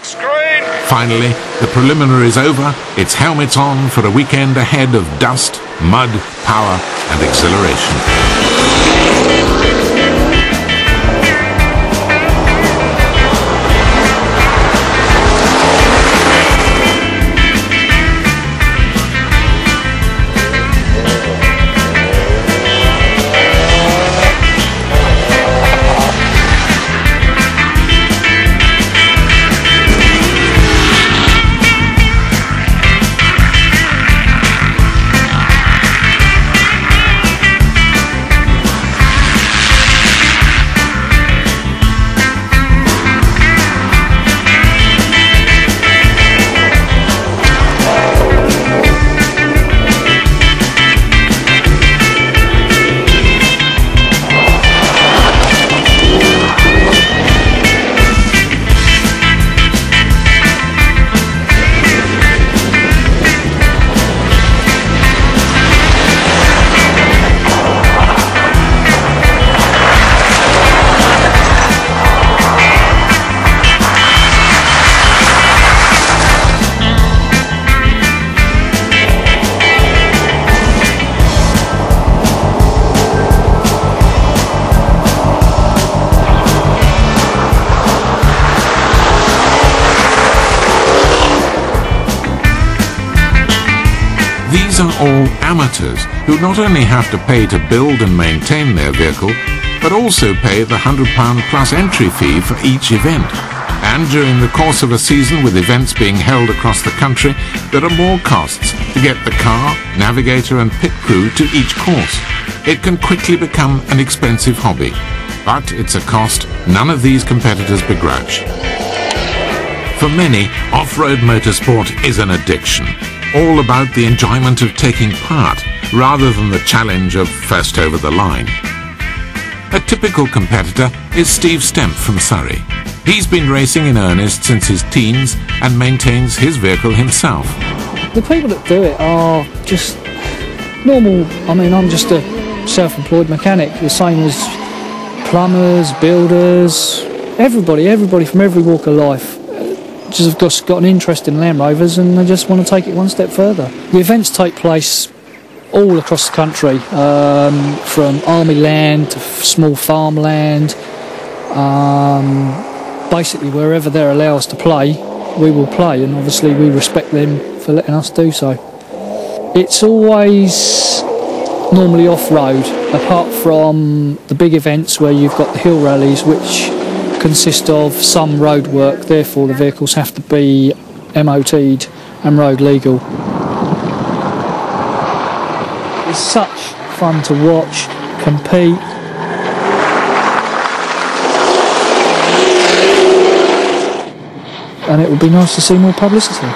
Screen! Finally, the preliminaries over, it's helmets on for a weekend ahead of dust, mud, power and exhilaration. These are all amateurs who not only have to pay to build and maintain their vehicle, but also pay the £100 plus entry fee for each event. And during the course of a season with events being held across the country, there are more costs to get the car, navigator and pit crew to each course. It can quickly become an expensive hobby, but it's a cost none of these competitors begrudge. For many, off-road motorsport is an addiction, all about the enjoyment of taking part rather than the challenge of first over the line. A typical competitor is Steve Stemp from Surrey. He's been racing in earnest since his teens and maintains his vehicle himself. The people that do it are just normal. I mean, I'm just a self-employed mechanic, the same as plumbers, builders, everybody from every walk of life. Just got an interest in Land Rovers and they just want to take it one step further. The events take place all across the country, from army land to small farmland. Basically wherever they allow us to play, we will play, and obviously we respect them for letting us do so. It's always normally off-road, apart from the big events where you've got the hill rallies, which consist of some road work, therefore the vehicles have to be MOT'd and road legal. It's such fun to watch, compete. And it would be nice to see more publicity.